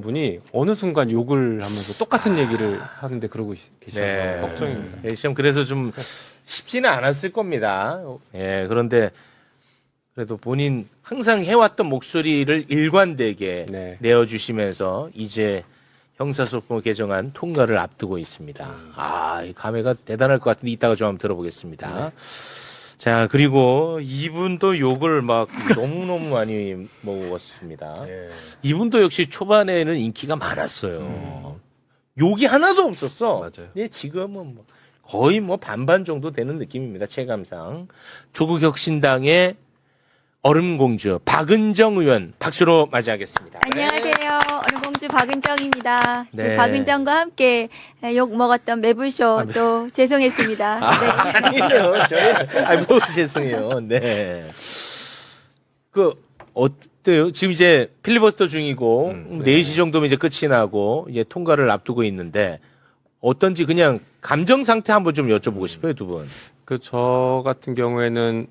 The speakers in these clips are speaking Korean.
분이 어느 순간 욕을 하면서 똑같은 얘기를 하는데 그러고 계셔서 네. 걱정입니다. 네, 시험 그래서 좀 쉽지는 않았을 겁니다. 예, 그런데 그래도 본인 항상 해왔던 목소리를 일관되게 네. 내어주시면서 이제 형사소송 개정안 통과를 앞두고 있습니다. 이 감회가 대단할 것 같은데 이따가 좀 한번 들어보겠습니다. 자, 그리고 이분도 욕을 막 너무너무 많이 먹었습니다. 이분도 역시 초반에는 인기가 많았어요. 욕이 하나도 없었어. 맞아요. 근데 지금은 뭐 거의 뭐 반반 정도 되는 느낌입니다. 체감상. 조국혁신당의 얼음공주 박은정 의원 박수로 맞이하겠습니다. 안녕하세요. 얼음공주 박은정입니다. 네. 박은정과 함께 욕 먹었던 매불쇼 또 죄송했습니다. 네. 아니요, 뭐 죄송해요. 네. 어때요? 지금 이제 필리버스터 중이고, 4시 정도면 이제 끝이 나고, 이제 통과를 앞두고 있는데, 어떤지 그냥 감정 상태 한번 좀 여쭤보고 싶어요, 두 분. 저 같은 경우에는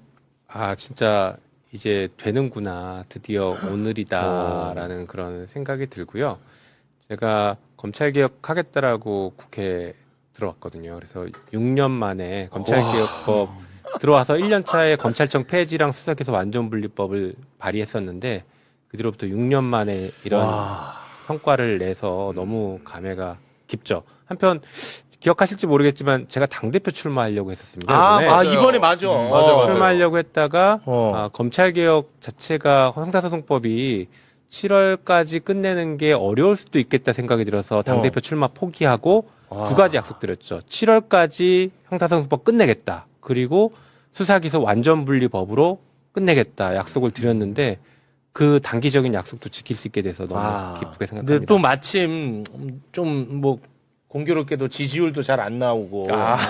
진짜 이제 되는구나, 드디어 오늘이다라는 그런 생각이 들고요. 제가 검찰개혁 하겠다라고 국회에 들어왔거든요. 그래서 6년 만에 검찰개혁법 들어와서 1년 차에 검찰청 폐지랑 수사기소 완전분리법을 발의했었는데 그 뒤로부터 6년 만에 이런 성과를 내서 너무 감회가 깊죠. 한편 기억하실지 모르겠지만 제가 당대표 출마하려고 했었습니다. 이번에 맞아. 맞아. 출마하려고 했다가 검찰개혁 자체가 형사소송법이 7월까지 끝내는 게 어려울 수도 있겠다 생각이 들어서 당대표 출마 포기하고 두 가지 약속드렸죠. 7월까지 형사소송법 끝내겠다. 그리고 수사기소 완전분리법으로 끝내겠다. 약속을 드렸는데 그 단기적인 약속도 지킬 수 있게 돼서 너무 기쁘게 생각합니다. 근데 또 마침 좀 뭐 공교롭게도 지지율도 잘 안 나오고. 아니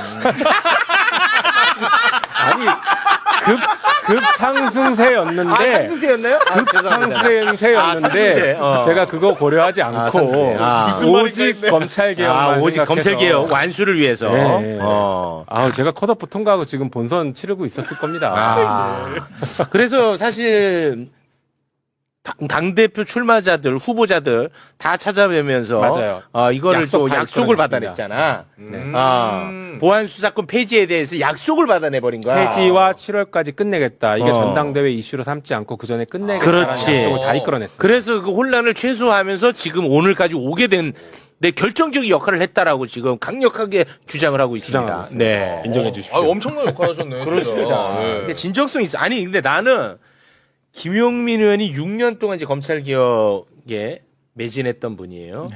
급 상승세였는데 상승세였나요? 상승세였는데 제가 그거 고려하지 않고 상승세. 오직 검찰개혁만 오직 검찰개혁 완수를 위해서. 네. 제가 컷오프 통과하고 지금 본선 치르고 있었을 겁니다. 그래서 사실 당대표 출마자들, 후보자들 다 찾아뵈면서 맞아요. 이거를 또 약속을 받아냈습니다. 받아냈잖아. 네. 보안 수사권 폐지에 대해서 약속을 받아내버린 거야. 폐지와 7월까지 끝내겠다. 이게 전당대회 이슈로 삼지 않고 그 전에 끝내겠다는 그렇지. 약속을 다 이끌어냈어요. 그래서 그 혼란을 최소화하면서 지금 오늘까지 오게 된 내 결정적인 역할을 했다라고 지금 강력하게 주장을 하고 있습니다. 주장하고 있습니다. 네. 인정해 주십시오. 엄청난 역할 하셨네요. 그렇습니다. 진짜. 근데 진정성이 있어. 아니, 근데 나는 김용민 의원이 6년 동안 이제 검찰개혁에 매진했던 분이에요.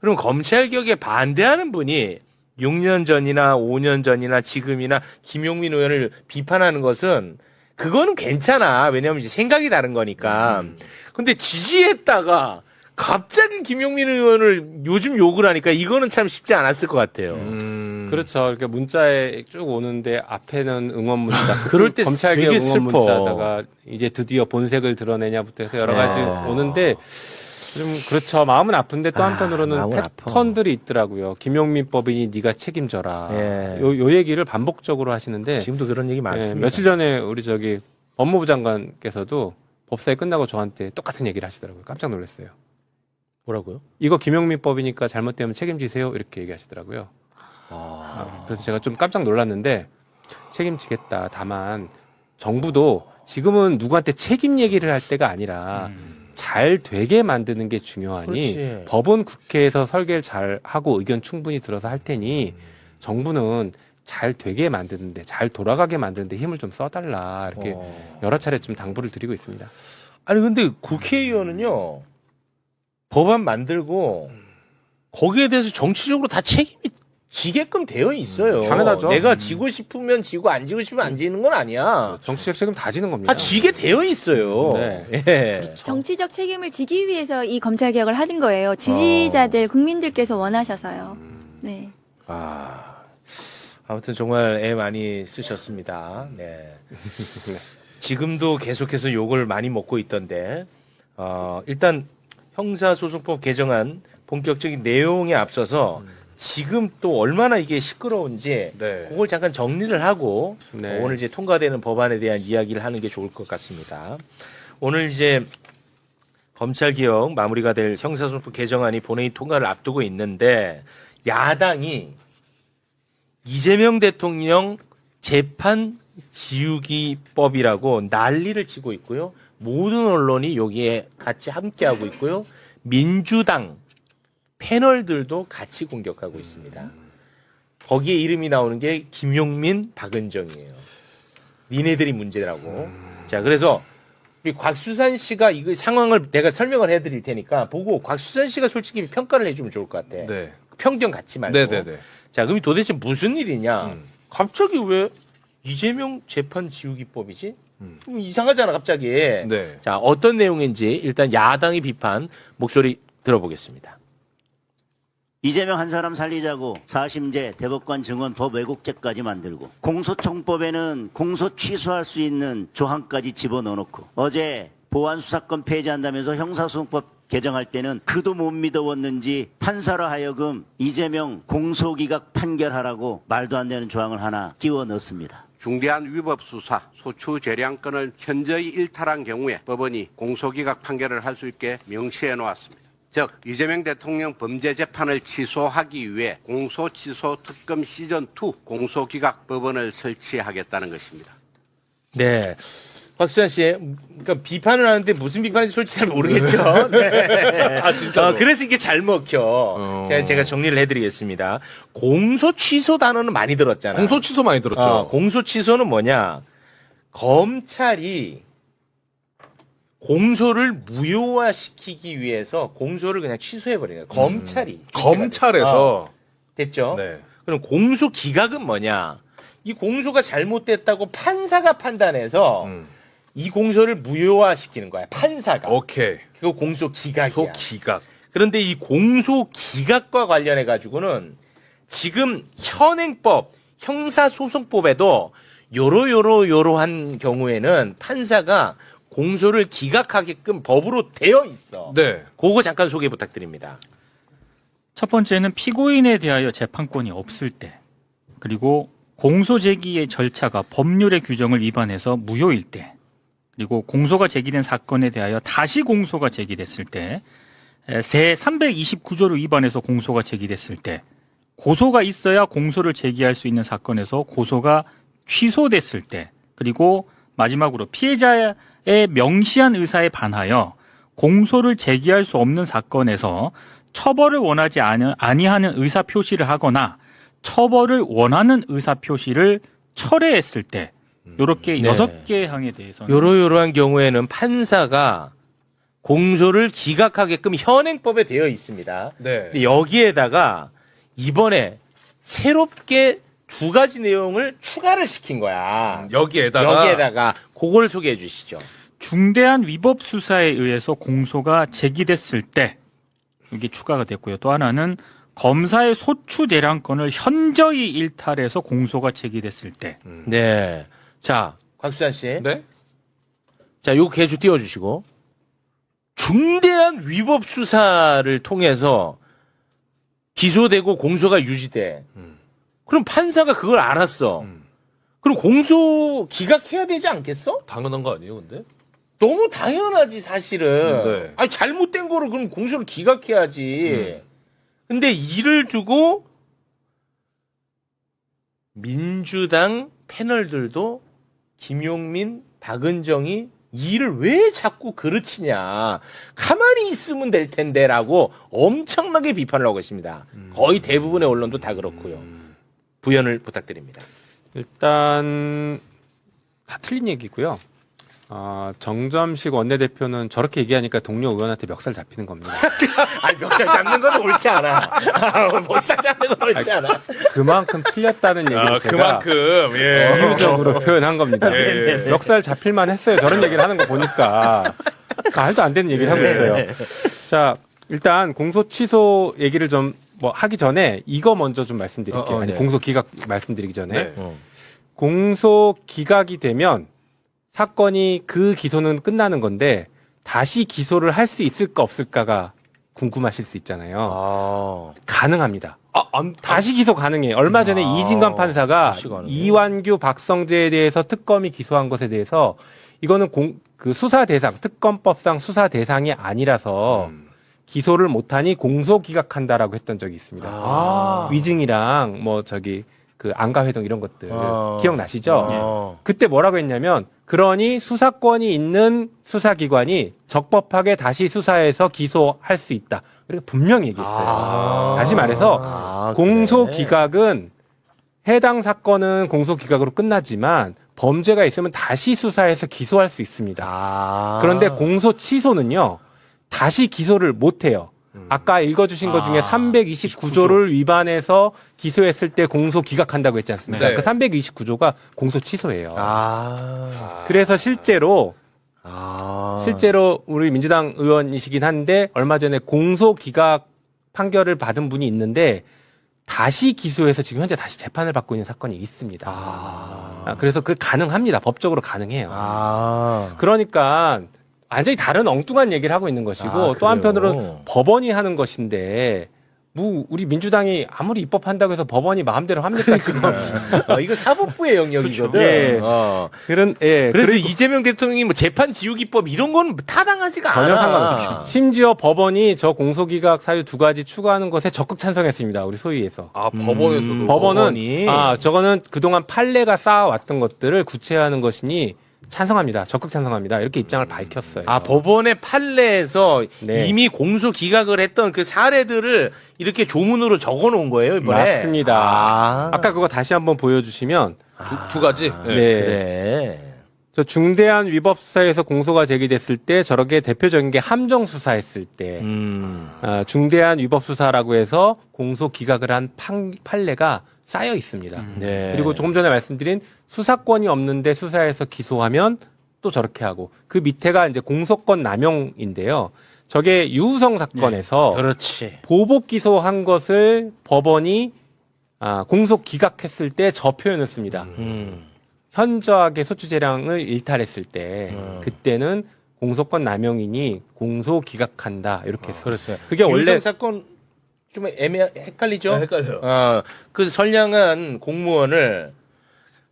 그럼 검찰개혁에 반대하는 분이 6년 전이나 5년 전이나 지금이나 김용민 의원을 비판하는 것은 그거는 괜찮아. 왜냐하면 이제 생각이 다른 거니까. 근데 지지했다가 갑자기 김용민 의원을 요즘 욕을 하니까 이거는 참 쉽지 않았을 것 같아요. 그렇죠. 이렇게 문자에 쭉 오는데 앞에는 응원 문자, 그럴 때 검찰개혁 되게 응원 슬퍼. 문자다가 이제 드디어 본색을 드러내냐부터 해서 여러 가지 오는데 좀 그렇죠. 마음은 아픈데 또 한편으로는 마음은 아파. 패턴들이 있더라고요. 김용민 법인이 네가 책임져라. 예. 요 얘기를 반복적으로 하시는데 지금도 그런 얘기 많습니다. 며칠 전에 우리 법무부 장관께서도 법사위 끝나고 저한테 똑같은 얘기를 하시더라고요. 깜짝 놀랐어요. 뭐라고요? 이거 김용민 법이니까 잘못되면 책임지세요. 이렇게 얘기하시더라고요. 그래서 제가 좀 깜짝 놀랐는데 책임지겠다. 다만 정부도 지금은 누구한테 책임 얘기를 할 때가 아니라 잘 되게 만드는 게 중요하니 그렇지. 법은 국회에서 설계를 잘 하고 의견 충분히 들어서 할 테니 정부는 잘 되게 만드는데 잘 돌아가게 만드는데 힘을 좀 써달라 이렇게 여러 차례 좀 당부를 드리고 있습니다. 아니 근데 국회의원은요 법안 만들고 거기에 대해서 정치적으로 다 책임이 지게끔 되어 있어요. 당연하죠. 내가 지고 싶으면 지고 안 지고 싶으면 안 지는 건 아니야. 정치적 책임 다 지는 겁니다. 다 지게 되어 있어요. 네. 예. 정치적 책임을 지기 위해서 이 검찰개혁을 하는 거예요. 지지자들, 국민들께서 원하셔서요. 네. 아무튼 정말 애 많이 쓰셨습니다. 네. 지금도 계속해서 욕을 많이 먹고 있던데 일단 형사소송법 개정안 본격적인 내용에 앞서서 지금 또 얼마나 이게 시끄러운지 네. 그걸 잠깐 정리를 하고 네. 오늘 이제 통과되는 법안에 대한 이야기를 하는 게 좋을 것 같습니다. 오늘 이제 검찰개혁 마무리가 될 형사소송법 개정안이 본회의 통과를 앞두고 있는데 야당이 이재명 대통령 재판 지우기법이라고 난리를 치고 있고요. 모든 언론이 여기에 같이 함께하고 있고요. 민주당 패널들도 같이 공격하고 있습니다. 거기에 이름이 나오는 게 김용민, 박은정이에요. 니네들이 문제라고. 자, 그래서 우리 곽수산 씨가 이거 상황을 내가 설명을 해드릴 테니까 보고 곽수산 씨가 솔직히 평가를 해주면 좋을 것 같아. 네. 편견 갖지 말고. 네네네. 자, 그럼 도대체 무슨 일이냐? 갑자기 왜 이재명 재판 지우기법이지? 이상하잖아, 갑자기. 네. 자, 어떤 내용인지 일단 야당의 비판 목소리 들어보겠습니다. 이재명 한 사람 살리자고 4심제, 대법관 증언, 법 왜곡죄까지 만들고 공소청법에는 공소 취소할 수 있는 조항까지 집어넣어놓고 어제 보안수사권 폐지한다면서 형사소송법 개정할 때는 그도 못 믿어왔는지 판사로 하여금 이재명 공소기각 판결하라고 말도 안 되는 조항을 하나 끼워 넣습니다. 중대한 위법 수사, 소추 재량권을 현저히 일탈한 경우에 법원이 공소기각 판결을 할 수 있게 명시해 놓았습니다. 즉 이재명 대통령 범죄 재판을 취소하기 위해 공소취소 특검 시즌2 공소기각 법원을 설치하겠다는 것입니다. 네. 박수찬 씨, 그러니까 비판을 하는데 무슨 비판인지 솔직히 잘 모르겠죠. 네. 아, 진짜로? 그래서 이게 잘 먹혀. 제가 정리를 해드리겠습니다. 공소 취소 단어는 많이 들었잖아요. 공소 취소 많이 들었죠. 공소 취소는 뭐냐? 검찰이 공소를 무효화시키기 위해서 공소를 그냥 취소해버려요. 검찰이. 검찰에서 됐죠? 네. 그럼 공소 기각은 뭐냐? 이 공소가 잘못됐다고 판사가 판단해서 이 공소를 무효화시키는 거야. 판사가. 오케이. 그거 공소 기각이야. 공소 기각. 그런데 이 공소 기각과 관련해 가지고는 지금 현행법, 형사소송법에도 요러한 경우에는 판사가 공소를 기각하게끔 법으로 되어 있어. 네. 그거 잠깐 소개 부탁드립니다. 첫 번째는 피고인에 대하여 재판권이 없을 때, 그리고 공소 제기의 절차가 법률의 규정을 위반해서 무효일 때, 그리고 공소가 제기된 사건에 대하여 다시 공소가 제기됐을 때, 제 329조를 위반해서 공소가 제기됐을 때, 고소가 있어야 공소를 제기할 수 있는 사건에서 고소가 취소됐을 때, 그리고 마지막으로 피해자의 명시한 의사에 반하여 공소를 제기할 수 없는 사건에서 처벌을 원하지 아니하는 의사 표시를 하거나 처벌을 원하는 의사 표시를 철회했을 때, 이렇게 네. 6개 항에 대해서는 요러한 경우에는 판사가 공소를 기각하게끔 현행법에 되어 있습니다. 네. 근데 여기에다가 이번에 새롭게 2가지 내용을 추가를 시킨 거야. 여기에다가 그걸 소개해 주시죠. 중대한 위법 수사에 의해서 공소가 제기됐을 때, 이게 추가가 됐고요. 또 하나는 검사의 소추 대량권을 현저히 일탈해서 공소가 제기됐을 때. 네. 자, 곽수찬 씨. 네. 자, 요거 개주 띄워주시고. 중대한 위법 수사를 통해서 기소되고 공소가 유지돼. 그럼 판사가 그걸 알았어. 그럼 공소 기각해야 되지 않겠어? 당연한 거 아니에요, 근데? 너무 당연하지, 사실은. 네. 아니, 잘못된 거를 그럼 공소를 기각해야지. 근데 이를 두고 민주당 패널들도 김용민, 박은정이 일을 왜 자꾸 그르치냐. 가만히 있으면 될 텐데라고 엄청나게 비판을 하고 있습니다. 거의 대부분의 언론도 다 그렇고요. 부연을 부탁드립니다. 일단 다 틀린 얘기고요. 정점식 원내대표는 저렇게 얘기하니까 동료 의원한테 멱살 잡히는 겁니다. 아니, 멱살 잡는 건 옳지 않아. 멱살 잡는 건 옳지 않아. 그만큼 틀렸다는 얘기를 제가 그만큼, 예. 비유적으로 표현한 겁니다. 예, 예. 멱살 잡힐만 했어요. 저런 얘기를 하는 거 보니까. 말도 안 되는 얘기를 하고 있어요. 자, 일단 공소 취소 얘기를 좀 뭐 하기 전에 이거 먼저 좀 말씀드릴게요. 아니, 네. 공소 기각 말씀드리기 전에. 네. 공소 기각이 되면 사건이 그 기소는 끝나는 건데 다시 기소를 할 수 있을까 없을까가 궁금하실 수 있잖아요. 가능합니다. 다시 기소 가능해요. 얼마 전에 이진관 판사가 다시 가능해요? 이완규, 박성재에 대해서 특검이 기소한 것에 대해서 이거는 그 수사 대상, 특검법상 수사 대상이 아니라서 기소를 못하니 공소 기각한다라고 했던 적이 있습니다. 위증이랑 뭐 그 안가회동 이런 것들 기억나시죠? 그때 뭐라고 했냐면 그러니 수사권이 있는 수사기관이 적법하게 다시 수사해서 기소할 수 있다. 그렇게 분명히 얘기했어요. 다시 말해서 공소 기각은 해당 사건은 공소 기각으로 끝나지만 범죄가 있으면 다시 수사해서 기소할 수 있습니다. 그런데 공소 취소는요. 다시 기소를 못 해요. 아까 읽어주신 것 중에 329조를 위반해서 기소했을 때 공소 기각한다고 했지 않습니까? 네. 그 329조가 공소 취소예요. 그래서 실제로 우리 민주당 의원이시긴 한데 얼마 전에 공소 기각 판결을 받은 분이 있는데 다시 기소해서 지금 현재 다시 재판을 받고 있는 사건이 있습니다. 그래서 그 가능합니다. 법적으로 가능해요. 그러니까 완전히 다른 엉뚱한 얘기를 하고 있는 것이고 또 한편으로는 법원이 하는 것인데 뭐 우리 민주당이 아무리 입법한다고 해서 법원이 마음대로 합니까 지금? 이거 사법부의 영역이거든. 그렇죠. 그래서 이재명 대통령이 뭐 재판 지우기법 이런 건 타당하지가 전혀 않아. 상관없죠. 심지어 법원이 저 공소기각 사유 2가지 추가하는 것에 적극 찬성했습니다. 우리 소위에서. 법원에서도. 법원은 법원이. 저거는 그동안 판례가 쌓아왔던 것들을 구체화하는 것이니 찬성합니다. 적극 찬성합니다. 이렇게 입장을 밝혔어요. 법원의 판례에서 네. 이미 공소 기각을 했던 그 사례들을 이렇게 조문으로 적어 놓은 거예요, 이번에. 맞습니다. 아까 그거 다시 한번 보여주시면 두 가지. 네. 그래. 저 중대한 위법 수사에서 공소가 제기됐을 때 저렇게 대표적인 게 함정 수사했을 때 중대한 위법 수사라고 해서 공소 기각을 한 판례가 쌓여 있습니다. 네. 그리고 조금 전에 말씀드린 수사권이 없는데 수사해서 기소하면 또 저렇게 하고 그 밑에가 이제 공소권 남용인데요. 저게 유우성 사건에서 그렇지. 보복 기소한 것을 법원이 공소 기각했을 때 저 표현을 씁니다. 현저하게 소추 재량을 일탈했을 때 그때는 공소권 남용이니 공소 기각한다 이렇게 했어요. 그렇죠. 그게 원래 사건 좀 헷갈리죠? 헷갈려요. 그 선량한 공무원을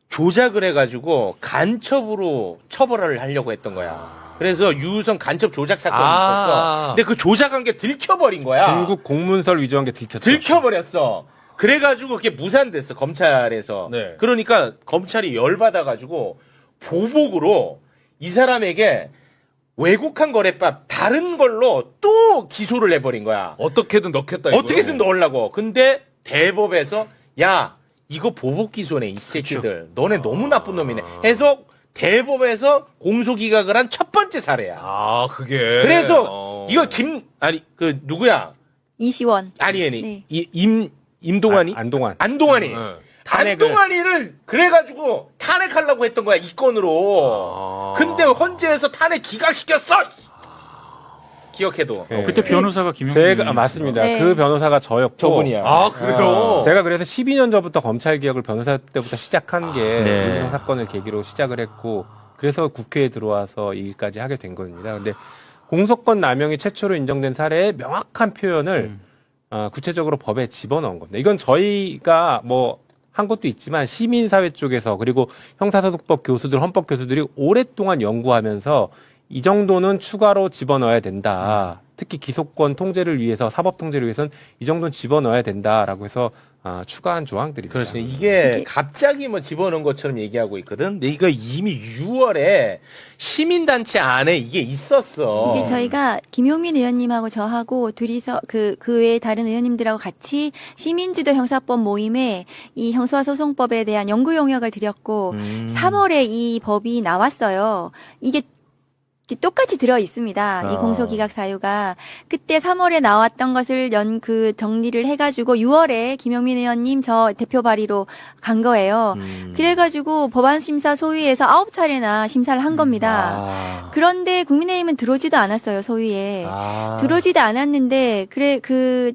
조작을 해가지고 간첩으로 처벌을 하려고 했던 거야. 그래서 유우성 간첩 조작 사건이 있었어. 근데 그 조작한 게 들켜버린 거야. 중국 공문서를 위조한 게 들켰죠. 들켜버렸어. 그래가지고 그게 무산됐어, 검찰에서. 네. 그러니까 검찰이 열받아가지고 보복으로 이 사람에게 왜곡한 거래법 다른 걸로 또 기소를 해버린 거야. 어떻게든 넣겠다. 어떻게든 넣으려고. 근데 대법에서 야 이거 보복 기소네 이 새끼들. 너네 너무 나쁜 놈이네. 해서 대법에서 공소기각을 한 첫 번째 사례야. 그게. 그래서 이거 그 누구야? 이시원. 아니 네. 임동환이? 안동환. 안동환이. 탄핵을. 안동환이를 그래가지고 탄핵하려고 했던 거야 이 건으로. 근데 헌재에서 탄핵 기각시켰어. 기억해도. 네. 그때 변호사가 김용민. 맞습니다. 네. 그 변호사가 저였고. 저분이야. 그래요? 제가 그래서 12년 전부터 검찰 개혁을 변호사 때부터 시작한 게 네. 유우성 사건을 계기로 시작을 했고 그래서 국회에 들어와서 이 일까지 하게 된 겁니다. 근데 공소권 남용이 최초로 인정된 사례의 명확한 표현을 구체적으로 법에 집어넣은 겁니다. 이건 저희가 한 것도 있지만 시민사회 쪽에서 그리고 형사소송법 교수들, 헌법 교수들이 오랫동안 연구하면서 이 정도는 추가로 집어넣어야 된다. 특히 기소권 통제를 위해서, 사법 통제를 위해서는 이 정도는 집어넣어야 된다라고 해서 추가한 조항들입니다. 그렇습니다. 이게 갑자기 집어넣은 것처럼 얘기하고 있거든. 근데 이거 이미 6월에 시민단체 안에 이게 있었어. 이게 저희가 김용민 의원님하고 저하고 둘이서 그 외에 다른 의원님들하고 같이 시민주도 형사법 모임에 이 형사소송법에 대한 연구 용역을 드렸고 3월에 이 법이 나왔어요. 이게 똑같이 들어 있습니다. 이 공소기각 사유가 그때 3월에 나왔던 것을 정리를 해가지고 6월에 김용민 의원님 저 대표 발의로 간 거예요. 그래가지고 법안심사 소위에서 9차례나 심사를 한 겁니다. 그런데 국민의힘은 들어오지도 않았어요, 소위에. 들어오지도 않았는데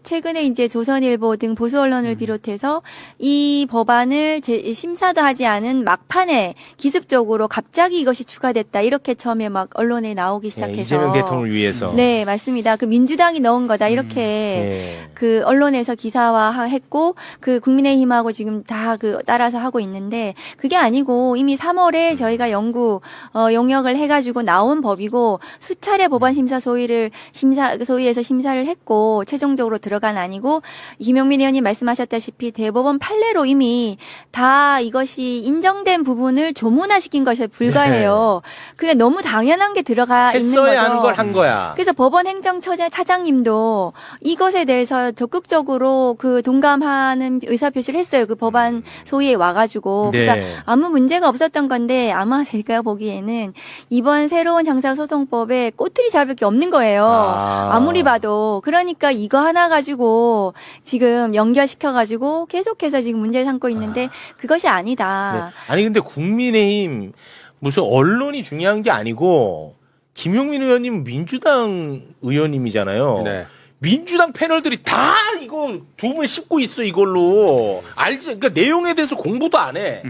최근에 이제 조선일보 등 보수 언론을 비롯해서 이 법안을 심사도 하지 않은 막판에 기습적으로 갑자기 이것이 추가됐다 이렇게 처음에 막 언론에 언론에 나오기 네, 시작해서 이재명 대통령을 위해서. 네, 맞습니다. 그 민주당이 넣은 거다 이렇게 네. 그 언론에서 기사화했고 그 국민의힘하고 지금 다 그 따라서 하고 있는데 그게 아니고 이미 3월에 저희가 용역을 해가지고 나온 법이고 수차례 법안 심사 소위에서 심사를 했고 최종적으로 들어간 아니고 김용민 의원님 말씀하셨다시피 대법원 판례로 이미 다 이것이 인정된 부분을 조문화시킨 것에 불과해요. 그게 너무 당연한 게 들어가 있는 거죠. 했어야 하는 걸 한 거야. 그래서 법원 행정처장님도 이것에 대해서 적극적으로 그 동감하는 의사표시를 했어요. 그 법안 소위에 와가지고. 네. 그러니까 아무 문제가 없었던 건데 아마 제가 보기에는 이번 새로운 형사소송법에 꼬투리 잡을 게 없는 거예요. 아무리 봐도. 그러니까 이거 하나 가지고 지금 연결시켜가지고 계속해서 지금 문제를 삼고 있는데 그것이 아니다. 네. 아니 근데 국민의힘 무슨 언론이 중요한 게 아니고 김용민 의원님 민주당 의원님이잖아요. 네. 민주당 패널들이 다 이거 두 분 씹고 있어 이걸로 알지? 그러니까 내용에 대해서 공부도 안 해.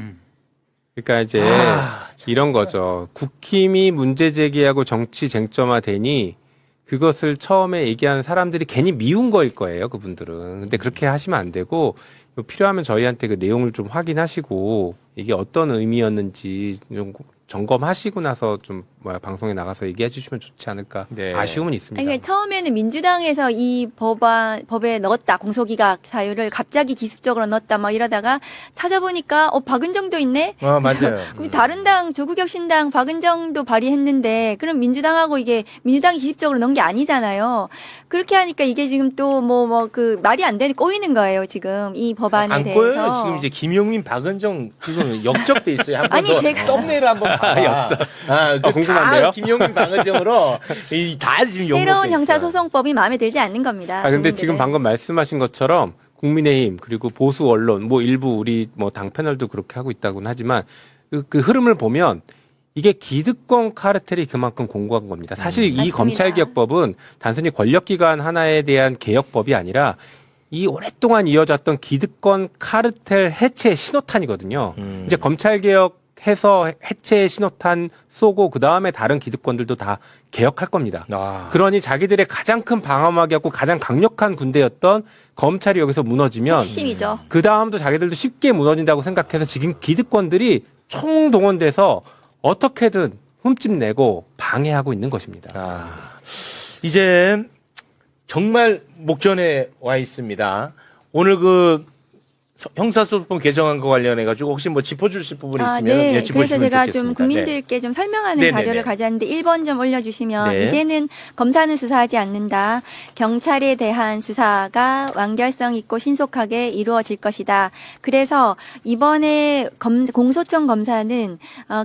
그러니까 이제 이런 거죠. 국힘이 문제 제기하고 정치 쟁점화되니 그것을 처음에 얘기하는 사람들이 괜히 미운 거일 거예요, 그분들은. 근데 그렇게 하시면 안 되고 필요하면 저희한테 그 내용을 좀 확인하시고 이게 어떤 의미였는지 좀 점검하시고 나서 좀 방송에 나가서 얘기해 주시면 좋지 않을까. 네. 아쉬움은 있습니다. 그러니까 처음에는 민주당에서 이 법에 넣었다. 공소기각 사유를 갑자기 기습적으로 넣었다. 막 이러다가 찾아보니까 박은정도 있네. 맞아요. 그럼 다른 당 조국혁신당 박은정도 발의했는데 그럼 민주당하고 이게 민주당이 기습적으로 넣은 게 아니잖아요. 그렇게 하니까 이게 지금 또 그 말이 안 되는 꼬이는 거예요. 지금 이 법안에 안 대해서. 꼬여요. 지금 이제 김용민, 박은정 지금 역적돼 있어요. 한번 아니, 더 제가- 썸네일 한번 봐. 역적. 궁금한데요? 다 김용민, 박은정으로 다 지금 새로운 연결돼 있어요. 형사소송법이 마음에 들지 않는 겁니다. 근데 그분들은. 지금 방금 말씀하신 것처럼 국민의힘 그리고 보수 언론 일부 우리 당 패널도 그렇게 하고 있다고는 하지만 그 흐름을 보면 이게 기득권 카르텔이 그만큼 공고한 겁니다. 사실 이 맞습니다. 검찰개혁법은 단순히 권력기관 하나에 대한 개혁법이 아니라 이 오랫동안 이어졌던 기득권 카르텔 해체 신호탄이거든요. 이제 검찰개혁해서 해체 신호탄 쏘고 그 다음에 다른 기득권들도 다 개혁할 겁니다. 그러니 자기들의 가장 큰 방어막이었고 가장 강력한 군대였던 검찰이 여기서 무너지면 핵심이죠. 그 다음도 자기들도 쉽게 무너진다고 생각해서 지금 기득권들이 총동원돼서 어떻게든 흠집내고 방해하고 있는 것입니다. 이제 정말 목전에 와 있습니다. 오늘 그 형사소송법 개정안과 관련해가지고 혹시 짚어주실 부분이 있으면 네. 짚어주시면 그래서 제가 좋겠습니다. 좀 국민들께 좀 설명하는 네네네. 자료를 가져왔는데 1번 좀 올려주시면 네. 이제는 검사는 수사하지 않는다. 경찰에 대한 수사가 완결성 있고 신속하게 이루어질 것이다. 그래서 이번에 공소청 검사는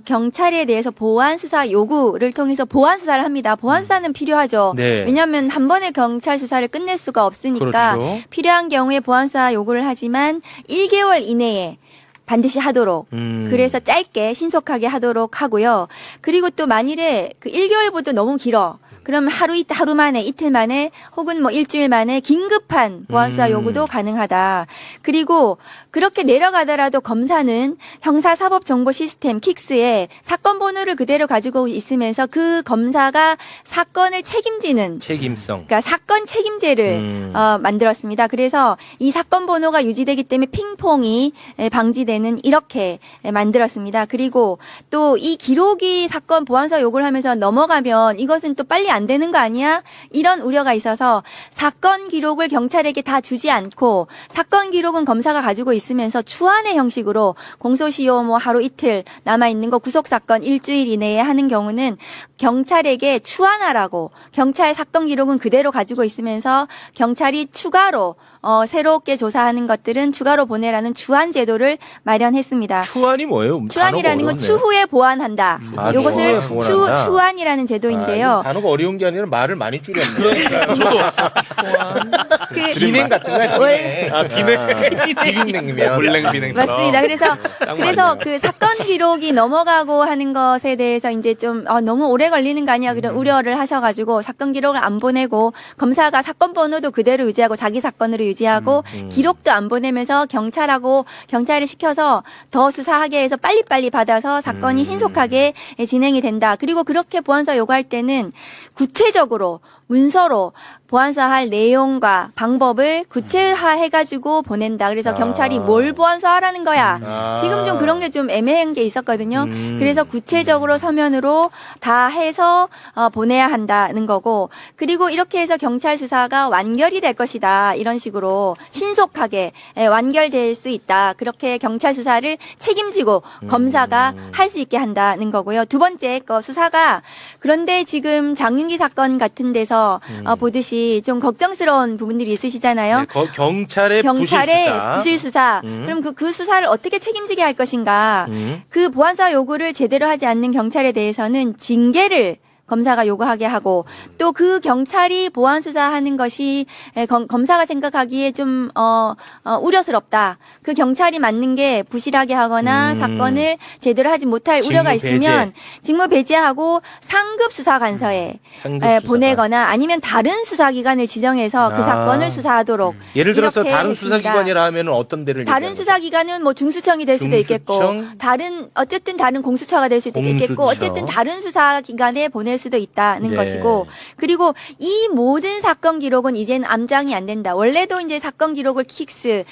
경찰에 대해서 보안 수사 요구를 통해서 보안 수사를 합니다. 보안 수사는 필요하죠. 네. 왜냐하면 한 번에 경찰 수사를 끝낼 수가 없으니까 그렇죠. 필요한 경우에 보안 수사 요구를 하지만 1개월 이내에 반드시 하도록. 그래서 짧게 신속하게 하도록 하고요. 그리고 또 만일에 그 1개월보다 너무 길어. 그럼 하루 만에, 이틀 만에, 혹은 일주일 만에 긴급한 보안수사 요구도 가능하다. 그리고 그렇게 내려가더라도 검사는 형사사법정보시스템 킥스에 사건 번호를 그대로 가지고 있으면서 그 검사가 사건을 책임지는 책임성. 그러니까 사건 책임제를 만들었습니다. 그래서 이 사건 번호가 유지되기 때문에 핑퐁이 방지되는 이렇게 만들었습니다. 그리고 또 이 기록이 사건 보안사 요구를 하면서 넘어가면 이것은 또 빨리 안 되는 거 아니야? 이런 우려가 있어서 사건 기록을 경찰에게 다 주지 않고 사건 기록은 검사가 가지고 있으면서 추한의 형식으로 공소시효 하루 이틀 남아있는 거 구속사건 일주일 이내에 하는 경우는 경찰에게 추한하라고 경찰 사건 기록은 그대로 가지고 있으면서 경찰이 추가로 새롭게 조사하는 것들은 추가로 보내라는 추한 제도를 마련했습니다. 추한이 뭐예요? 추한이라는 건 추후에 보완한다. 아, 요것을 추후에 보완한다. 추한이라는 제도인데요. 단어가 어려운 어려운 게 아니라 말을 많이 줄였네. 저도 그 비냉 같은 거야. 원래- 비빔냉이면 물냉 비냉처럼. 맞습니다. 그래서 맞네. 그 사건 기록이 넘어가고 하는 것에 대해서 이제 좀 너무 오래 걸리는 거 아니야 그런 우려를 하셔가지고 사건 기록을 안 보내고 검사가 사건 번호도 그대로 유지하고 자기 사건으로 유지하고 기록도 안 보내면서 경찰을 시켜서 더 수사하게 해서 빨리빨리 받아서 사건이 신속하게 진행이 된다. 그리고 그렇게 보안사 요구할 때는 구체적으로 문서로 보안사할 내용과 방법을 구체화해가지고 보낸다. 그래서 경찰이 뭘 보안사하라는 거야. 지금 좀 그런 게 좀 애매한 게 있었거든요. 그래서 구체적으로 서면으로 다 해서 보내야 한다는 거고, 그리고 이렇게 해서 경찰 수사가 완결이 될 것이다. 이런 식으로 신속하게 완결될 수 있다. 그렇게 경찰 수사를 책임지고 검사가 할 수 있게 한다는 거고요. 두 번째 거 수사가, 그런데 지금 장윤기 사건 같은 데서 보듯이 좀 걱정스러운 부분들이 있으시잖아요. 네, 경찰의 부실 수사. 그럼 그 수사를 어떻게 책임지게 할 것인가? 그 보안사 요구를 제대로 하지 않는 경찰에 대해서는 징계를 검사가 요구하게 하고, 또 그 경찰이 보안 수사하는 것이 검사가 생각하기에 좀 우려스럽다. 그 경찰이 맞는 게 부실하게 하거나 사건을 제대로 하지 못할 우려가 있으면 직무 배제하고 상급 수사관서에 보내거나 아니면 다른 수사기관을 지정해서 그 사건을 수사하도록. 예를 들어서 이렇게 다른 했습니다. 수사기관이라 하면 어떤 데를 다른 수사기관은 뭐 중수청이 될 수도 있겠고, 어쨌든 다른 공수처가 될 수도 있겠고, 어쨌든 다른 수사기관에 보낼 수도 있다는 것이고, 그리고 이 모든 사건 기록은 이제는 암장이 안 된다. 원래도 이제 사건 기록을 킥스,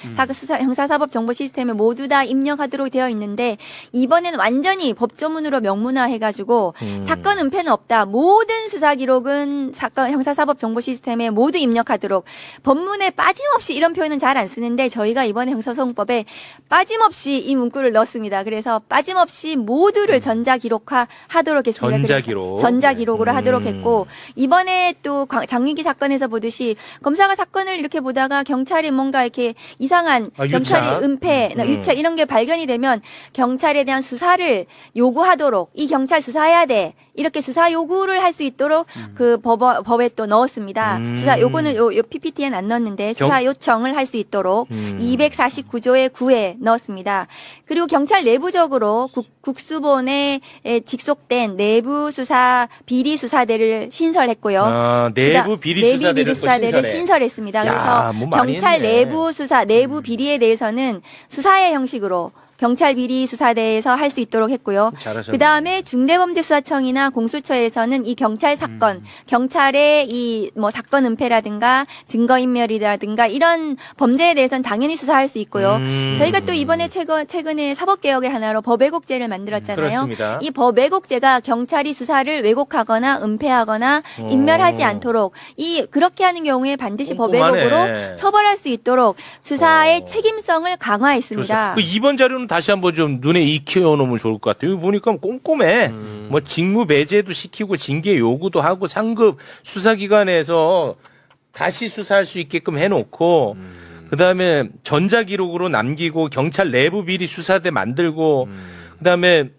형사사법 정보 시스템에 모두 다 입력하도록 되어 있는데, 이번에는 완전히 법조문으로 명문화해가지고 사건 은폐는 없다. 모든 수사 기록은 형사사법 정보 시스템에 모두 입력하도록. 법문에 빠짐없이 이런 표현은 잘 안 쓰는데 저희가 이번에 형사소송법에 빠짐없이 이 문구를 넣었습니다. 그래서 빠짐없이 모두를 전자기록화하도록 했습니다. 전자기록으로 하도록 했고, 이번에 또 장윤기 사건에서 보듯이 검사가 사건을 이렇게 보다가 경찰이 뭔가 이렇게 이상한 경찰이 은폐나 유착 이런 게 발견이 되면 경찰에 대한 수사를 요구하도록, 이 경찰 수사해야 돼, 이렇게 수사 요구를 할 수 있도록 그 법에 또 넣었습니다. 수사 요거는 요 PPT에는 안 넣었는데 수사 요청을 할 수 있도록 249조의 9에 넣었습니다. 그리고 경찰 내부적으로 국수본에 직속된 내부 수사 비리 수사대를 신설했고요. 내부 비리 수사대를 신설했습니다. 그래서 뭐 많이 경찰 했네. 내부 수사, 내부 비리에 대해서는 수사의 형식으로 경찰 비리 수사대에서 할 수 있도록 했고요. 그 다음에 중대범죄수사청이나 공수처에서는 이 경찰 사건, 경찰의 이 뭐 사건 은폐라든가 증거인멸이라든가 이런 범죄에 대해서는 당연히 수사할 수 있고요. 저희가 또 이번에 최근에 사법개혁의 하나로 법왜곡죄를 만들었잖아요. 그렇습니다. 이 법왜곡죄가 경찰이 수사를 왜곡하거나 은폐하거나 인멸하지 않도록 그렇게 하는 경우에 반드시 법왜곡으로 처벌할 수 있도록 수사의 책임성을 강화했습니다. 그 이번 자료는 다시 한번 좀 눈에 익혀놓으면 좋을 것 같아요. 여기 보니까 꼼꼼해. 뭐 직무 배제도 시키고 징계 요구도 하고 상급 수사기관에서 다시 수사할 수 있게끔 해놓고, 그다음에 전자기록으로 남기고 경찰 내부 비리 수사대 만들고, 그다음에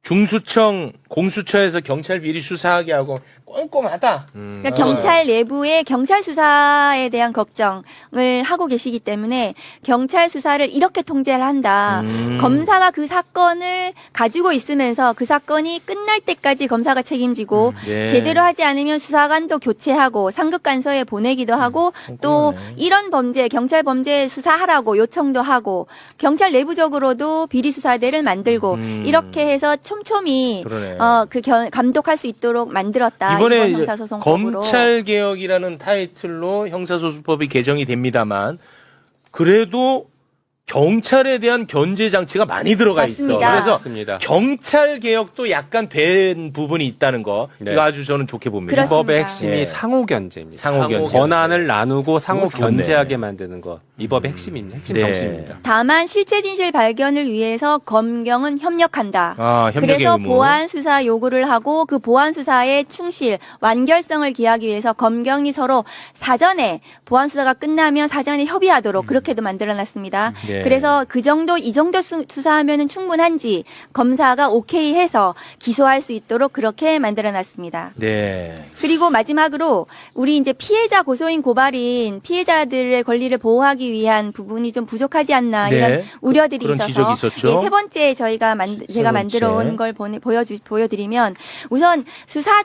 중수청, 공수처에서 경찰 비리 수사하게 하고 꼼꼼하다. 그러니까 경찰 내부의 경찰 수사에 대한 걱정을 하고 계시기 때문에 경찰 수사를 이렇게 통제를 한다. 검사가 그 사건을 가지고 있으면서 그 사건이 끝날 때까지 검사가 책임지고 제대로 하지 않으면 수사관도 교체하고 상급간서에 보내기도 하고 또 이런 범죄, 경찰 범죄 수사하라고 요청도 하고 경찰 내부적으로도 비리 수사대를 만들고 이렇게 해서 촘촘히 감독할 수 있도록 만들었다. 이번에 형사소송법으로. 검찰개혁이라는 타이틀로 형사소송법이 개정이 됩니다만 그래도 경찰에 대한 견제 장치가 많이 들어가 맞습니다. 있어. 그래서 맞습니다. 경찰 개혁도 약간 된 부분이 있다는 거 네. 이거 아주 저는 좋게 봅니다. 그렇습니다. 이 법의 핵심이 예. 상호 견제입니다. 상호 견제. 권한을 나누고 상호 그거 좋네. 견제하게 만드는 것. 이 법의 핵심 네. 정신입니다. 다만 실체 진실 발견을 위해서 검경은 협력한다. 협력의 그래서 의무. 보안 수사 요구를 하고 그 보안 수사의 충실, 완결성을 기하기 위해서 검경이 서로 사전에 보안 수사가 끝나면 사전에 협의하도록 그렇게도 만들어놨습니다. 예. 그래서 이 정도 수사하면은 충분한지 검사가 오케이 해서 기소할 수 있도록 그렇게 만들어 놨습니다. 네. 그리고 마지막으로 우리 이제 피해자 고소인 고발인 피해자들의 권리를 보호하기 위한 부분이 좀 부족하지 않나 네. 이런 우려들이 그런 지적이 있어서 있었죠. 예, 세 번째 제가 번째. 만들어 온 걸 보여드리면 우선 수사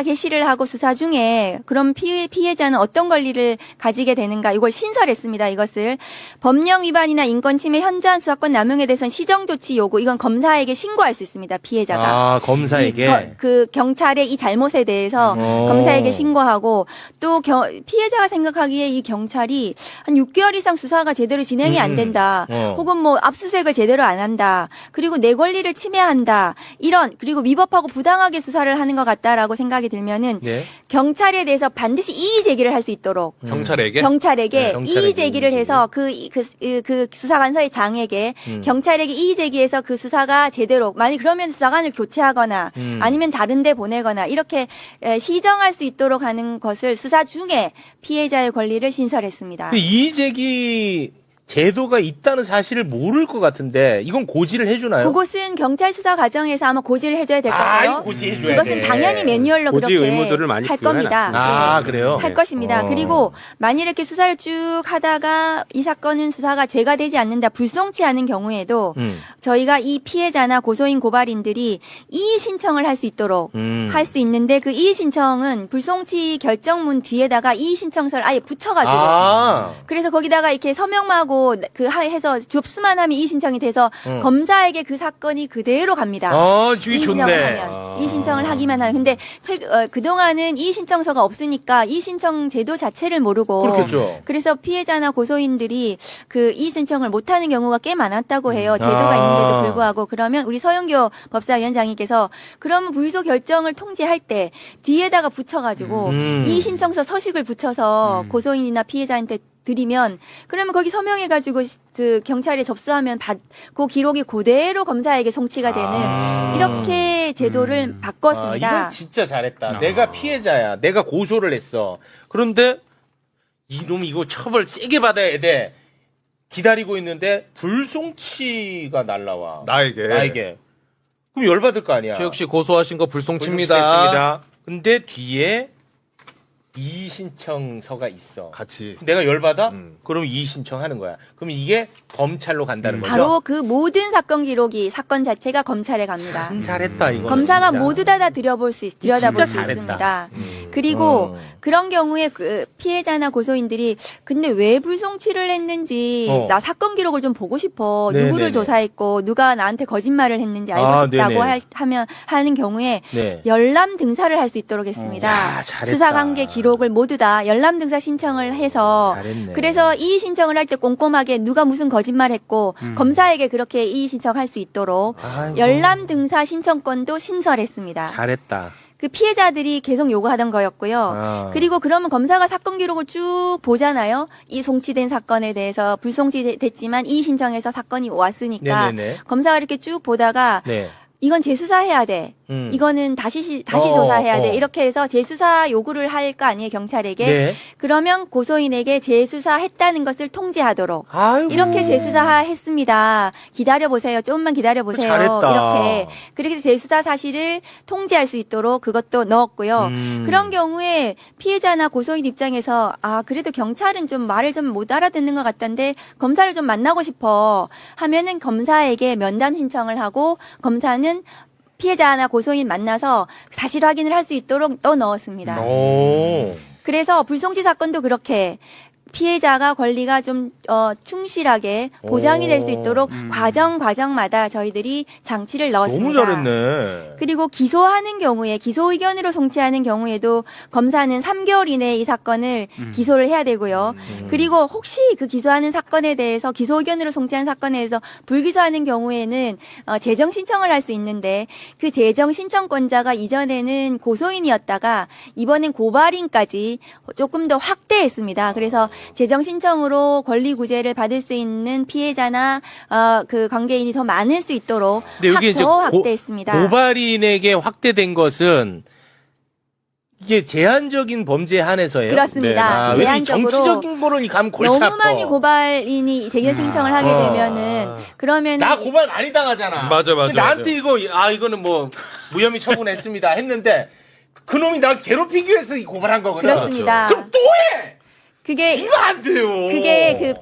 개시를 하고 수사 중에 그럼 피해자는 어떤 권리를 가지게 되는가 이걸 신설했습니다. 이것을 법령 위반이나 인권 침해 현저한 수사권 남용에 대해서는 시정 조치 요구 이건 검사에게 신고할 수 있습니다. 피해자가. 아, 검사에게. 그 경찰의 이 잘못에 대해서 어. 검사에게 신고하고 또 피해자가 생각하기에 이 경찰이 한 6개월 이상 수사가 제대로 진행이 안 된다. 혹은 뭐 압수수색을 제대로 안 한다. 그리고 내 권리를 침해한다. 이런 그리고 위법하고 부당하게 수사를 하는 것 같다라고 생각이 들면은 네. 경찰에 대해서 반드시 이의 제기를 할 수 있도록 경찰에게? 경찰에게 네, 경찰에게 이의 제기를 해서 그 수사관서의 장에게 경찰에게 이의 제기해서 그 수사가 제대로 만약 그러면 수사관을 교체하거나 아니면 다른 데 보내거나 이렇게 시정할 수 있도록 하는 것을 수사 중에 피해자의 권리를 신설했습니다. 그 이의제기 제도가 있다는 사실을 모를 것 같은데 이건 고지를 해주나요? 그곳은 경찰 수사 과정에서 아마 고지를 해줘야 될 것 같아요. 고지해줘야 이것은 돼. 당연히 매뉴얼로 고지 그렇게 의무들을 많이 할 겁니다. 아, 네. 그래요? 할 것입니다. 어. 그리고 만일 이렇게 수사를 쭉 하다가 이 사건은 수사가 죄가 되지 않는다, 불송치 않은 경우에도 저희가 이 피해자나 고소인 고발인들이 이의 신청을 할 수 있도록 할 수 있는데 그 이의 신청은 불송치 결정문 뒤에다가 이의 신청서를 아예 붙여가지고 아. 그래서 거기다가 이렇게 서명하고 해서 접수만 하면 이의 신청이 돼서 검사에게 그 사건이 그대로 갑니다. 저기 이의 신청을 좋네. 하면 이의 신청을 하기만 하면 근데 그동안은 이의 신청서가 없으니까 이의 신청 제도 자체를 모르고 그렇겠죠. 그래서 피해자나 고소인들이 그 이의 신청을 못하는 경우가 꽤 많았다고 해요. 제도가 있는데도 불구하고 그러면 우리 서영교 법사위원장님께서 그러면 불기소 결정을 통지할 때 뒤에다가 붙여가지고 이의 신청서 서식을 붙여서 고소인이나 피해자한테 드리면 그러면 거기 서명해가지고 그 경찰에 접수하면 그 기록이 그대로 검사에게 송치가 되는 이렇게 제도를 바꿨습니다. 이건 진짜 잘했다. 내가 피해자야. 내가 고소를 했어. 그런데 이놈 이거 처벌 세게 받아야 돼. 기다리고 있는데 불송치가 날라와. 나에게. 그럼 열받을 거 아니야. 최욱 씨 고소하신 거 불송칩니다. 불송치겠습니다. 근데 뒤에 이의 신청서가 있어. 같이. 내가 열받아? 그럼 이의 신청하는 거야. 그럼 이게 검찰로 간다는 거죠. 바로 그 모든 사건 기록이 사건 자체가 검찰에 갑니다. 잘했다 이거. 검사가 모두 다 들여다볼 수 잘했다. 있습니다. 그리고 그런 경우에 그 피해자나 고소인들이 근데 왜 불송치를 했는지 나 사건 기록을 좀 보고 싶어. 네네네. 누구를 조사했고 누가 나한테 거짓말을 했는지 알고 싶다고 하는 경우에 열람 등사를 할 수 있도록 했습니다. 야, 잘했다. 수사 관계 기록을 모두 다 열람 등사 신청을 해서 잘했네. 그래서 이의 신청을 할 때 꼼꼼하게 누가 무슨 거짓말했고 검사에게 그렇게 이의 신청할 수 있도록 아이고. 열람 등사 신청권도 신설했습니다. 잘했다. 그 피해자들이 계속 요구하던 거였고요. 그리고 그러면 검사가 사건 기록을 쭉 보잖아요. 이 송치된 사건에 대해서 불송치됐지만 이의 신청해서 사건이 왔으니까 네네네. 검사가 이렇게 쭉 보다가 네. 이건 재수사해야 돼. 이거는 다시 조사해야 돼. 이렇게 해서 재수사 요구를 할 거 아니에요, 경찰에게. 네. 그러면 고소인에게 재수사했다는 것을 통지하도록. 아이고. 이렇게 재수사했습니다. 기다려보세요. 조금만 기다려보세요. 잘했다. 이렇게. 그렇게 재수사 사실을 통지할 수 있도록 그것도 넣었고요. 그런 경우에 피해자나 고소인 입장에서 그래도 경찰은 좀 말을 좀 못 알아듣는 것 같던데 검사를 좀 만나고 싶어 하면은 검사에게 면담 신청을 하고 검사는 피해자나 고소인 만나서 사실 확인을 할 수 있도록 또 넣었습니다. 그래서 불송치 사건도 그렇게 피해자가 권리가 좀 충실하게 보장이 될 수 있도록 과정마다 저희들이 장치를 넣었습니다. 너무 잘했네. 그리고 기소하는 경우에 기소 의견으로 송치하는 경우에도 검사는 3개월 이내에 이 사건을 기소를 해야 되고요. 그리고 혹시 그 기소하는 사건에 대해서 기소 의견으로 송치한 사건에 대해서 불기소하는 경우에는 재정 신청을 할 수 있는데 그 재정 신청권자가 이전에는 고소인이었다가 이번엔 고발인까지 조금 더 확대했습니다. 그래서 재정 신청으로 권리 구제를 받을 수 있는 피해자나 그 관계인이 더 많을 수 있도록 근데 여기 이제 더 확대했습니다. 고발인에게 확대된 것은 이게 제한적인 범죄에 한해서예요? 그렇습니다. 왜 이 제한적으로 정치적인 거를 가면 골치 너무 아파. 많이 고발인이 재결 신청을 하게 되면은 그러면은 나 고발 많이 당하잖아. 맞아. 나한테 이거는 뭐 무혐의 처분했습니다 했는데 그 놈이 날 괴롭히기 위해서 고발한 거거든. 그렇습니다. 그럼 또 해. 그게 이거 안 돼요. 그게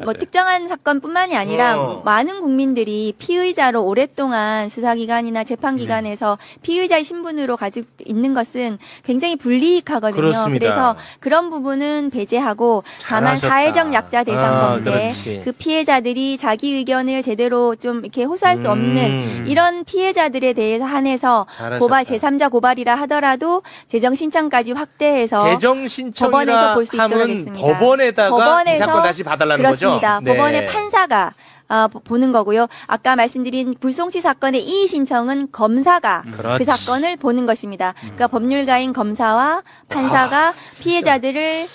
뭐 특정한 사건뿐만이 아니라 많은 국민들이 피의자로 오랫동안 수사기관이나 재판기관에서 피의자의 신분으로 가지고 있는 것은 굉장히 불이익하거든요. 그렇습니다. 그래서 그런 부분은 배제하고 다만 잘하셨다. 사회적 약자 대상 범죄, 그렇지. 그 피해자들이 자기 의견을 제대로 좀 이렇게 호소할 수 없는 이런 피해자들에 대해서 한해서 잘하셨다. 고발 제3자 고발이라 하더라도 재정 신청까지 확대해서 재정 신청이라 법원에서 볼 수 있도록 하면 했습니다. 법원에다가 이 법원에서 사건 다시 봐달라는 그렇습니다. 거죠? 네. 법원의 판사가 보는 거고요. 아까 말씀드린 불송치 사건의 이의 신청은 검사가 그 그렇지. 사건을 보는 것입니다. 그러니까 법률가인 검사와 판사가 피해자들을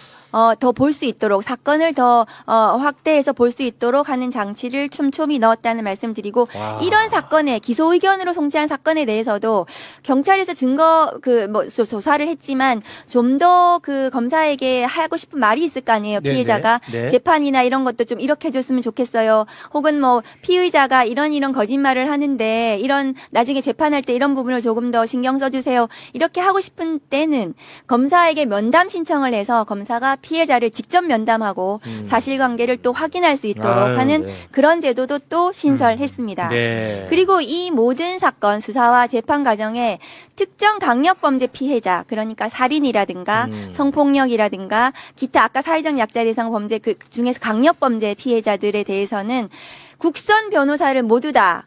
더 볼 수 있도록 사건을 더 확대해서 볼 수 있도록 하는 장치를 촘촘히 넣었다는 말씀드리고 이런 사건에 기소 의견으로 송치한 사건에 대해서도 경찰에서 증거 조사를 했지만 좀 더 그 검사에게 하고 싶은 말이 있을 거 아니에요. 네네. 피해자가 네. 재판이나 이런 것도 좀 이렇게 해줬으면 좋겠어요. 혹은 뭐 피의자가 이런 거짓말을 하는데 이런 나중에 재판할 때 이런 부분을 조금 더 신경 써주세요. 이렇게 하고 싶은 때는 검사에게 면담 신청을 해서 검사가 피해자를 직접 면담하고 사실관계를 또 확인할 수 있도록 아유, 하는 네. 그런 제도도 또 신설했습니다. 네. 그리고 이 모든 사건 수사와 재판 과정에 특정 강력범죄 피해자, 그러니까 살인이라든가 성폭력이라든가 기타 아까 사회적 약자 대상 범죄 그 중에서 강력범죄 피해자들에 대해서는 국선 변호사를 모두 다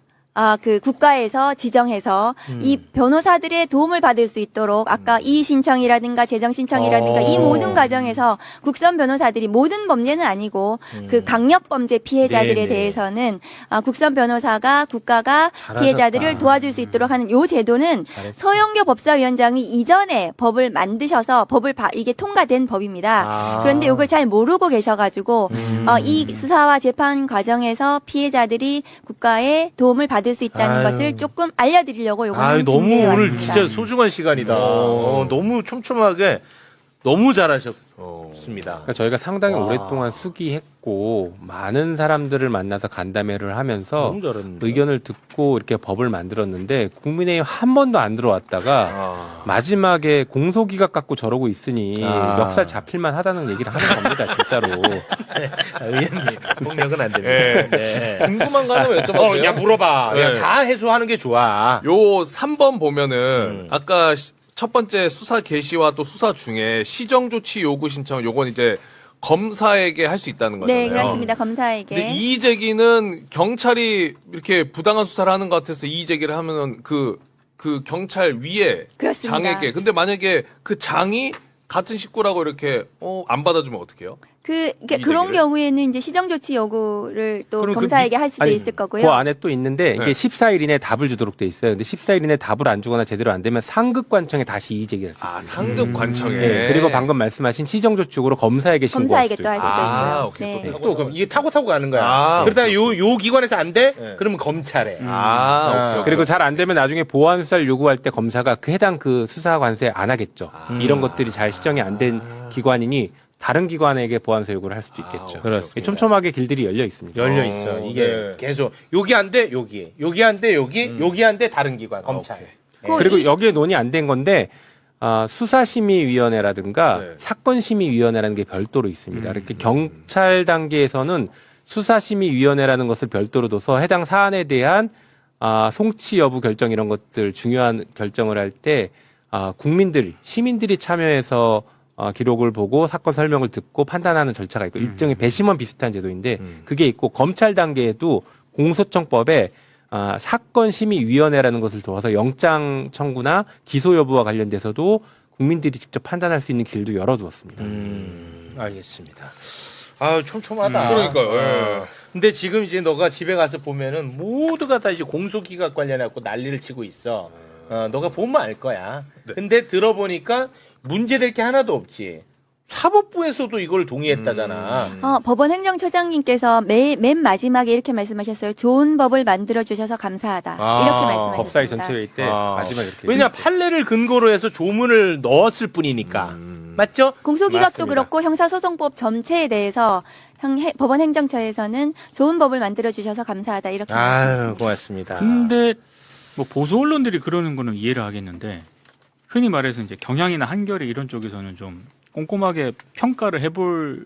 그 국가에서 지정해서 이 변호사들의 도움을 받을 수 있도록 아까 이의 신청이라든가 재정 신청이라든가 이 모든 과정에서 국선 변호사들이 모든 범죄는 아니고 그 강력 범죄 피해자들에 네네. 대해서는 국선 변호사가 국가가 피해자들을 도와줄 수 있도록 하는 요 제도는 서영교 법사위원장이 이전에 법을 만드셔서 이게 통과된 법입니다. 그런데 이걸 잘 모르고 계셔가지고 이 수사와 재판 과정에서 피해자들이 국가의 도움을 받을 수 있다는 아유. 것을 조금 알려드리려고 요거는 너무 준비해 오늘 왔습니다. 진짜 소중한 시간이다. 너무 촘촘하게 너무 잘하셨습니다. 그러니까 저희가 상당히 와. 오랫동안 수기했고 많은 사람들을 만나서 간담회를 하면서 너무 잘했는데. 의견을 듣고 이렇게 법을 만들었는데 국민의힘 한 번도 안 들어왔다가 마지막에 공소기각 갖고 저러고 있으니 멱살 잡힐만 하다는 얘기를 하는 겁니다, 진짜로. 의원님 폭력은 안 됩니다. 네. 궁금한 거 하나만 여쭤봐도 돼요? 야 물어봐. 네. 야, 다 해소하는 게 좋아. 요 3번 보면은 아까 첫 번째 수사 개시와 또 수사 중에 시정 조치 요구 신청 요건 이제 검사에게 할 수 있다는 거잖아요. 네, 그렇습니다. 검사에게. 근데 이의 제기는 경찰이 이렇게 부당한 수사를 하는 것 같아서 이의 제기를 하면은 그 경찰 위에 그렇습니다. 장에게 근데 만약에 그 장이 같은 식구라고 이렇게 안 받아주면 어떡해요? 그런 제기를? 경우에는 이제 시정조치 요구를 또 그럼 검사에게 할 수도 아니, 있을 거고요. 그 안에 또 있는데 이게 네. 14일 이내에 답을 주도록 돼 있어요. 근데 14일 이내에 답을 안 주거나 제대로 안 되면 상급관청에 다시 이의 제기할 수 있습니다. 상급 관청에. 네, 그리고 방금 말씀하신 시정조치용으로 검사에게 신고할 검사에게 수도 또 할 있어요. 수도 아, 있고요. 오케이. 네. 또 그럼 이게 타고 가는 거야. 아, 그러다 요 기관에서 안 돼? 네. 그러면 검찰에. 오케이. 그리고 잘 안 되면 나중에 보완 수사를 요구할 때 검사가 그 해당 그 수사 관세 안 하겠죠. 이런 것들이 잘 시정이 안 된 기관이니 다른 기관에게 보완서 요구를 할 수도 있겠죠. 그렇습니다. 촘촘하게 길들이 열려 있습니다. 열려 있어. 이게 네. 계속 여기 안 돼, 여기 안 돼, 여기 안 돼, 다른 기관 검찰. 그리고 여기에 논의 안 된 건데 수사심의위원회라든가 네. 사건심의위원회라는 게 별도로 있습니다. 이렇게 경찰 단계에서는 수사심의위원회라는 것을 별도로 둬서 해당 사안에 대한 송치 여부 결정 이런 것들 중요한 결정을 할 때 시민들이 참여해서 기록을 보고 사건 설명을 듣고 판단하는 절차가 있고 일종의 배심원 비슷한 제도인데 그게 있고 검찰 단계에도 공소청법에 사건심의위원회라는 것을 두어서 영장 청구나 기소 여부와 관련돼서도 국민들이 직접 판단할 수 있는 길도 열어두었습니다. 알겠습니다. 촘촘하다. 그러니까요. 예. 근데 지금 이제 너가 집에 가서 보면은 모두가 다 이제 공소기각 관련해갖고 난리를 치고 있어. 너가 보면 알 거야. 네. 근데 들어보니까 문제될 게 하나도 없지. 사법부에서도 이걸 동의했다잖아. 법원 행정처장님께서 맨 마지막에 이렇게 말씀하셨어요. 좋은 법을 만들어 주셔서 감사하다. 이렇게 말씀하셨습니다. 법사위 전체 회의 때 아. 마지막 이렇게. 왜냐 얘기했어요. 판례를 근거로 해서 조문을 넣었을 뿐이니까. 맞죠? 공소기각도 맞습니다. 그렇고 형사소송법 전체에 대해서 법원 행정처에서는 좋은 법을 만들어 주셔서 감사하다. 이렇게 아유, 말씀하셨습니다. 고맙습니다. 근데 뭐 보수 언론들이 그러는 거는 이해를 하겠는데 흔히 말해서 이제 경향이나 한겨레 이런 쪽에서는 좀 꼼꼼하게 평가를 해볼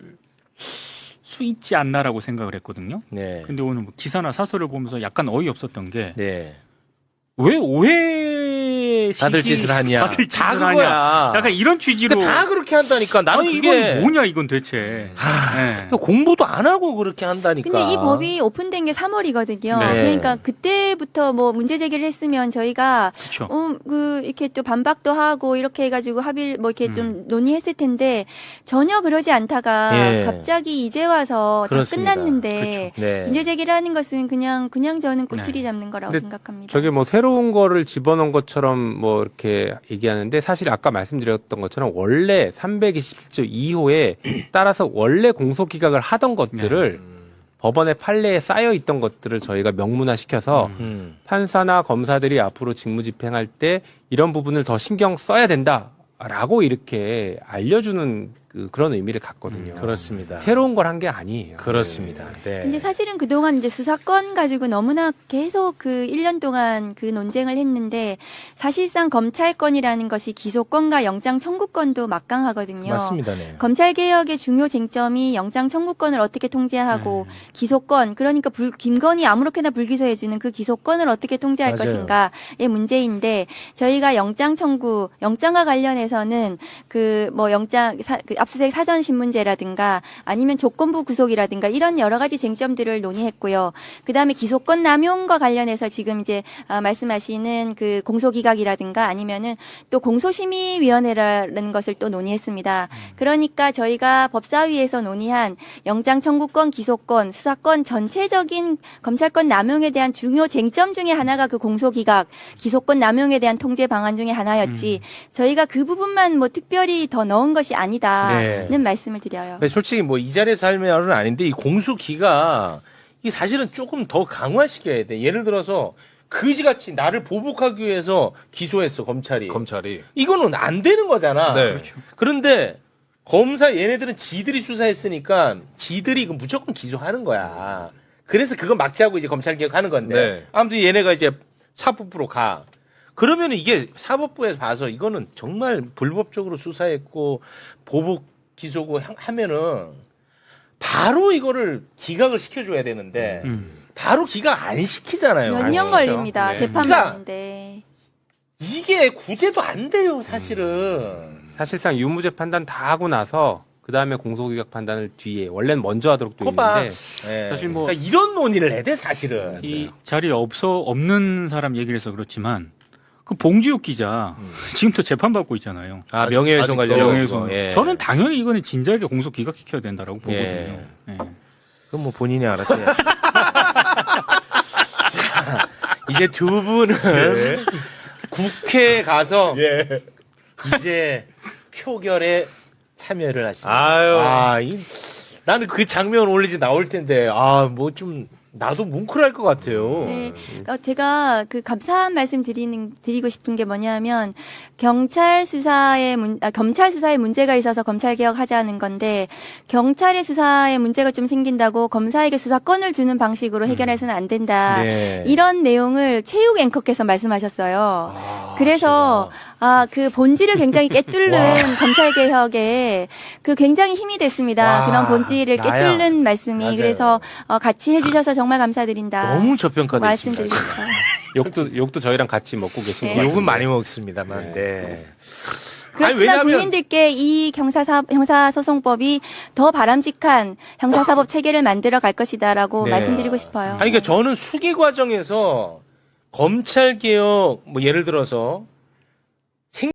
수 있지 않나라고 생각을 했거든요. 네. 근데 오늘 뭐 기사나 사설을 보면서 약간 어이없었던 게 네. 왜 오해 다들 짓을 하냐. 다들 다 짓을 하냐. 그거야. 약간 이런 취지로 다 그렇게 한다니까. 나는 아니 그게 이건 뭐냐 이건 대체. 네. 공부도 안 하고 그렇게 한다니까. 근데 이 법이 오픈된 게 3월이거든요. 네. 그러니까 그때부터 뭐 문제 제기를 했으면 저희가 그렇죠. 이렇게 또 반박도 하고 이렇게 해가지고 합의를 뭐 이렇게 좀 논의했을 텐데 전혀 그러지 않다가 예. 갑자기 이제 와서 그렇습니다. 다 끝났는데 네. 문제 제기를 하는 것은 그냥 저는 꼬투리 네. 잡는 거라고 근데 생각합니다. 저게 뭐 새로운 거를 집어넣은 것처럼 뭐 이렇게 얘기하는데 사실 아까 말씀드렸던 것처럼 원래 327조 2호에 따라서 원래 공소기각을 하던 것들을 법원의 판례에 쌓여 있던 것들을 저희가 명문화 시켜서 판사나 검사들이 앞으로 직무 집행할 때 이런 부분을 더 신경 써야 된다라고 이렇게 알려주는 그런 의미를 갖거든요. 그렇습니다. 새로운 걸 한 게 아니에요. 그렇습니다. 네. 근데 사실은 그동안 이제 수사권 가지고 너무나 계속 1년 동안 논쟁을 했는데 사실상 검찰권이라는 것이 기소권과 영장 청구권도 막강하거든요. 맞습니다. 네. 검찰 개혁의 중요 쟁점이 영장 청구권을 어떻게 통제하고 기소권, 그러니까 김건희 아무렇게나 불기소해 주는 그 기소권을 어떻게 통제할 맞아요. 것인가의 문제인데 저희가 영장 청구, 영장과 관련해서는 압수수색 사전 신문제라든가 아니면 조건부 구속이라든가 이런 여러 가지 쟁점들을 논의했고요. 그다음에 기소권 남용과 관련해서 지금 이제 말씀하시는 공소기각이라든가 아니면은 또 공소심의위원회라는 것을 또 논의했습니다. 그러니까 저희가 법사위에서 논의한 영장 청구권, 기소권, 수사권 전체적인 검찰권 남용에 대한 중요 쟁점 중에 하나가 공소기각, 기소권 남용에 대한 통제 방안 중에 하나였지. 저희가 그 부분만 뭐 특별히 더 넣은 것이 아니다는 네. 말씀을 드려요. 솔직히 뭐 이 자리에서 할 말은 아닌데 이 공수기가 이 사실은 조금 더 강화시켜야 돼. 예를 들어서 그지같이 나를 보복하기 위해서 기소했어 검찰이. 이거는 안 되는 거잖아. 네. 그렇죠. 그런데 검사 얘네들은 지들이 수사했으니까 지들이 이거 무조건 기소하는 거야. 그래서 그거 막지하고 이제 검찰 개혁하는 건데 네. 아무튼 얘네가 이제 사법부로 가. 그러면 이게 사법부에서 봐서 이거는 정말 불법적으로 수사했고 보복 기소고 하면은 바로 이거를 기각을 시켜줘야 되는데 바로 기각 안 시키잖아요. 몇 년 아시죠? 걸립니다. 네. 재판 그러니까 받는데. 이게 구제도 안 돼요, 사실은. 사실상 유무죄 판단 다 하고 나서 그 다음에 공소기각 판단을 뒤에 원래는 먼저 하도록 돼 거봐. 있는데 네. 사실 뭐 그러니까 이런 논의를 해야 돼, 사실은. 이 자리에 없는 사람 얘기를 해서 그렇지만 그 봉지욱 기자 지금도 재판받고 있잖아요. 아, 명예훼손 관련해서. 명예훼손. 예. 저는 당연히 이거는 진작에 공소 기각시켜야 된다라고 보거든요. 예. 예. 그건 뭐 본인이 알아서 해야지. 자, 이제 두 분은 국회에 가서 이제 표결에 참여를 하십니다. 아유. 나는 그 장면 올리지 나올 텐데, 뭐 좀, 나도 뭉클할 것 같아요. 네. 제가 감사한 말씀 드리고 싶은 게 뭐냐면, 검찰 수사에 문제가 있어서 검찰 개혁하자는 건데, 경찰의 수사에 문제가 좀 생긴다고 검사에게 수사권을 주는 방식으로 해결해서는 안 된다. 네. 이런 내용을 체육 앵커께서 말씀하셨어요. 그래서, 그 본질을 굉장히 깨뚫는 검찰 개혁에 굉장히 힘이 됐습니다. 와, 그런 본질을 나야. 깨뚫는 말씀이. 맞아요. 그래서 같이 해주셔서 정말 감사드린다. 너무 저평가됐습니다. 말씀드리고 싶어요. 욕도 저희랑 같이 먹고 계신 네. 것 같아요. 욕은 많이 먹습니다만, 네. 그렇지만 왜냐하면- 국민들께 이 형사소송법이 더 바람직한 형사사법 체계를 만들어 갈 것이다라고 네. 말씀드리고 싶어요. 아니, 그러니까 저는 수기 과정에서 검찰 개혁, 뭐 예를 들어서